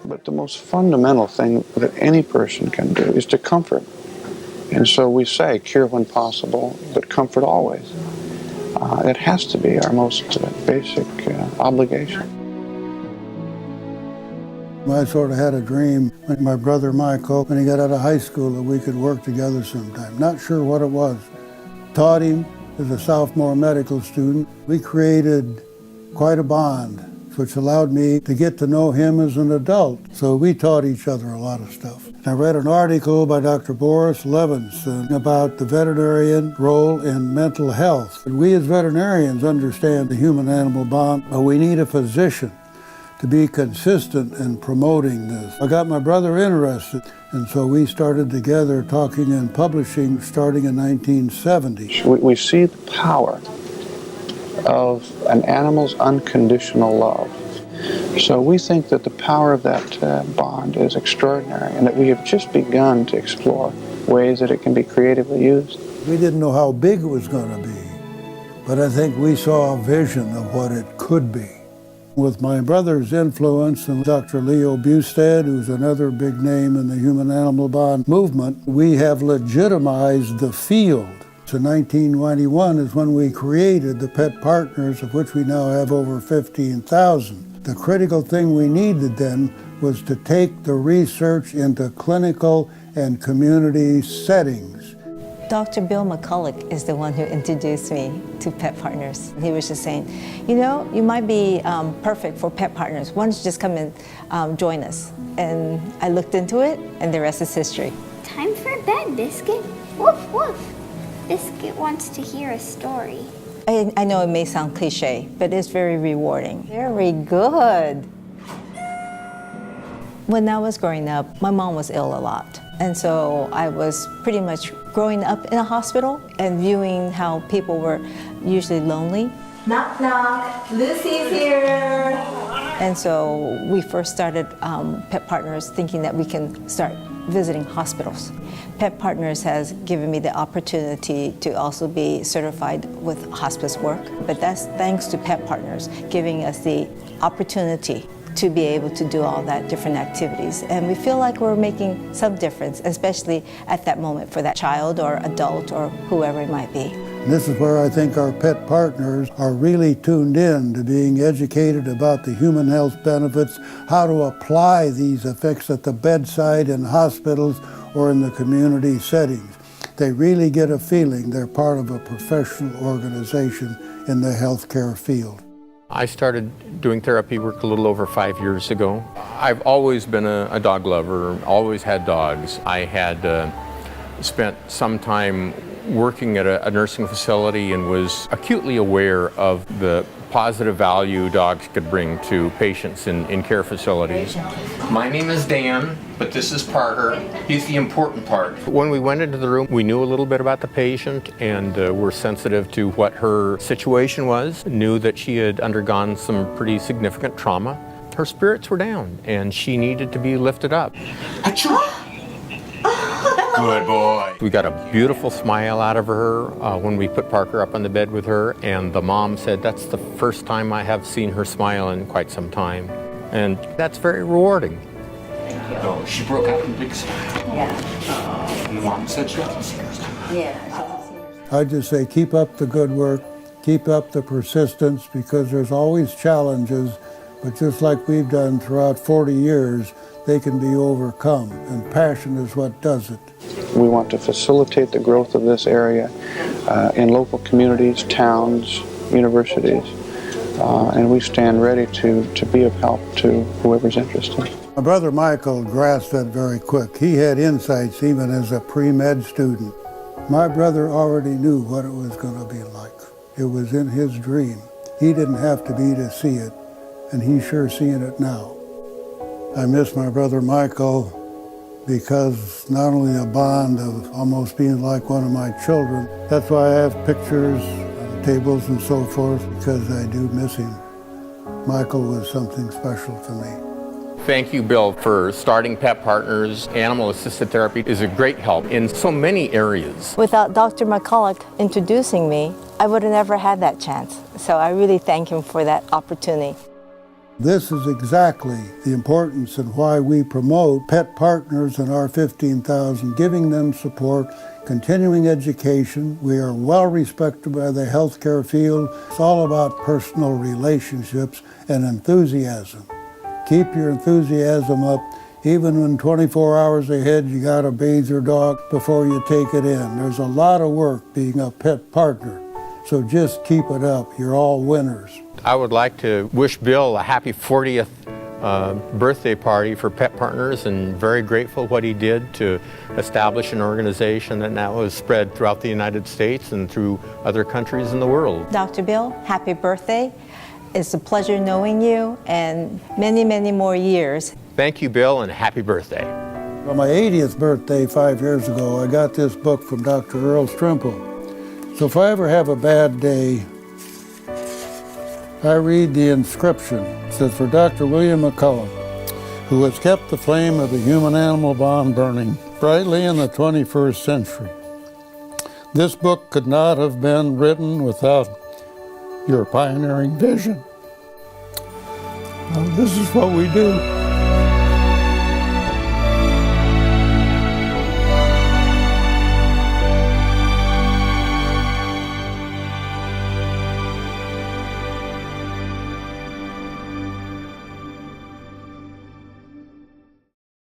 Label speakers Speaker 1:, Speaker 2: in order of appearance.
Speaker 1: But the most fundamental thing that any person can do is to comfort. And so we say, cure when possible, but comfort always. It has to be our most basic obligation.
Speaker 2: I sort of had a dream with my brother Michael when he got out of high school that we could work together sometime. Not sure what it was. Taught him as a sophomore medical student. We created quite a bond, which allowed me to get to know him as an adult. So we taught each other a lot of stuff. I read an article by Dr. Boris Levinson about the veterinarian role in mental health. We as veterinarians understand the human-animal bond, but we need a physician to be consistent in promoting this. I got my brother interested, and so we started together talking and publishing starting in 1970.
Speaker 1: We see the power of an animal's unconditional love. So we think that the power of that bond is extraordinary, and that we have just begun to explore ways that it can be creatively used.
Speaker 2: We didn't know how big it was going to be, but I think we saw a vision of what it could be. With my brother's influence and Dr. Leo Bustad, who's another big name in the human-animal bond movement, we have legitimized the field. So 1991 is when we created the pet partners, of which we now have over 15,000. The critical thing we needed then was to take the research into clinical and community settings.
Speaker 3: Dr. Bill McCulloch is the one who introduced me to Pet Partners. He was just saying, you know, you might be perfect for Pet Partners. Why don't you just come and join us? And I looked into it, and the rest is history.
Speaker 4: Time for bed, Biscuit. Woof, woof. Biscuit wants to hear a story.
Speaker 3: I know it may sound cliche, but it's very rewarding. Very good. When I was growing up, my mom was ill a lot. And so I was pretty much growing up in a hospital and viewing how people were usually lonely. Knock, knock, Lucy's here. And so we first started Pet Partners thinking that we can start visiting hospitals. Pet Partners has given me the opportunity to also be certified with hospice work, but that's thanks to Pet Partners giving us the opportunity to be able to do all that different activities. And we feel like we're making some difference, especially at that moment for that child or adult or whoever it might be.
Speaker 2: This is where I think our pet partners are really tuned in to being educated about the human health benefits, how to apply these effects at the bedside in hospitals or in the community settings. They really get a feeling they're part of a professional organization in the healthcare field.
Speaker 5: I started doing therapy work a little over 5 years ago. I've always been a dog lover, always had dogs. I had spent some time working at a nursing facility and was acutely aware of the positive value dogs could bring to patients in care facilities. My name is Dan, but this is Parker. He's the important part. When we went into the room, we knew a little bit about the patient and were sensitive to what her situation was, knew that she had undergone some pretty significant trauma. Her spirits were down and she needed to be lifted up. Achoo! Good boy. We got a beautiful smile out of her when we put Parker up on the bed with her, and the mom said, that's the first time I have seen her smile in quite some time. And that's very rewarding.
Speaker 6: Oh, she broke out in a big smile.
Speaker 3: Yeah.
Speaker 6: Mom said she hasn't seen her smile.
Speaker 3: Yeah.
Speaker 2: I just say keep up the good work, keep up the persistence, because there's always challenges, but just like we've done throughout 40 years, they can be overcome, and passion is what does it.
Speaker 1: We want to facilitate the growth of this area in local communities, towns, universities, and we stand ready to be of help to whoever's interested.
Speaker 2: My brother Michael grasped that very quick. He had insights even as a pre-med student. My brother already knew what it was going to be like. It was in his dream. He didn't have to be to see it, and he's sure seeing it now. I miss my brother Michael because not only a bond of almost being like one of my children, that's why I have pictures on tables and so forth, because I do miss him. Michael was something special to me.
Speaker 5: Thank you, Bill, for starting Pet Partners. Animal-assisted therapy is a great help in so many areas.
Speaker 3: Without Dr. McCulloch introducing me, I would have never had that chance. So I really thank him for that opportunity.
Speaker 2: This is exactly the importance and why we promote pet partners in our 15,000, giving them support, continuing education. We are well respected by the healthcare field. It's all about personal relationships and enthusiasm. Keep your enthusiasm up. Even when 24 hours ahead you gotta bathe your dog before you take it in. There's a lot of work being a pet partner. So just keep it up. You're all winners.
Speaker 5: I would like to wish Bill a happy 40th birthday party for Pet Partners, and very grateful what he did to establish an organization that now is spread throughout the United States and through other countries in the world.
Speaker 3: Dr. Bill, happy birthday. It's a pleasure knowing you, and many, many more years.
Speaker 5: Thank you, Bill, and happy birthday.
Speaker 2: On my 80th birthday 5 years ago, I got this book from Dr. Earl Strimple. So if I ever have a bad day, I read the inscription. It says, for Dr. William McCulloch, who has kept the flame of the human-animal bond burning brightly in the 21st century. This book could not have been written without your pioneering vision. Well, this is what we do.